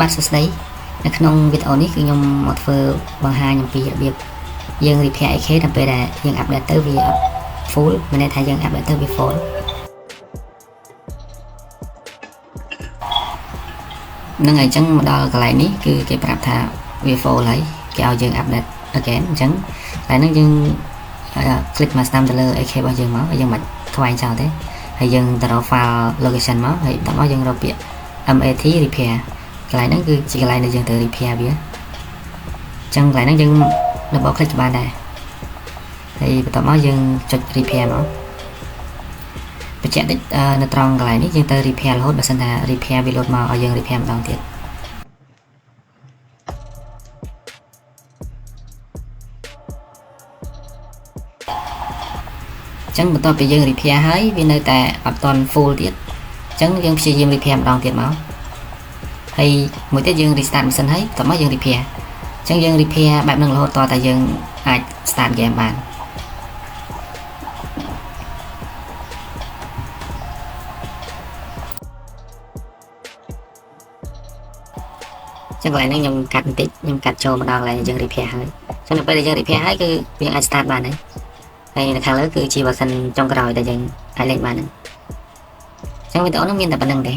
បាទសួស្តីនៅក្នុងវីដេអូនេះគឺខ្ញុំមកធ្វើបង្ហាញអំពីរបៀបយើង repair AK ដល់ពេលដែលយើង update ទៅវា full មានន័យថាយើង update ទៅវា full នឹងអញ្ចឹងមកដល់កន្លែងនេះគឺគេប្រាប់ថាវា full ហើយគេឲ្យយើង update again អញ្ចឹងតែនឹងយើង click មកស្ដាំទៅលើ AK របស់យើងមកហើយយើងមិនខ្វែងចោលទេហើយយើងទៅរក file location មកហើយបន្តមកយើងរកពាក្យ MAT repair កន្លែងហ្នឹងគឺជាកន្លែងដែលយើងត្រូវ repair វាអញ្ចឹងកន្លែងហ្នឹងយើងរបប click បានដែរហើយបន្តមកយើងចុច repair មកបញ្ជាក់តិចនៅត្រង់កន្លែងនេះយើងត្រូវ repair រហូតបើសិនថា repair វាលោតមកឲ្យយើង repair ម្ដងទៀតអញ្ចឹងបន្ទាប់ពីយើង repair ហើយវានៅតែអត់ទាន់ full ទៀតអញ្ចឹងយើងព្យាយាម repair ម្ដងទៀតមកហើយមួយទៀតយើង restart ម៉ាស៊ីនហើយបន្ទាប់មកយើង repair អញ្ចឹងយើង repair បែបហ្នឹងរហូតតតែយើងអាច start game បានចឹងកន្លែងហ្នឹងខ្ញុំកាត់បន្តិចខ្ញុំកាត់ចូលមកដល់កន្លែងយើង repair ហើយអញ្ចឹងនៅពេលដែលយើង repair ហើយគឺយើងអាច start បានហើយនៅខាងលើគឺជា version ចុងក្រោយដែលយើងអាចលេងបានហ្នឹងអញ្ចឹងវីដេអូហ្នឹងមានតែប៉ុណ្្នឹងទេ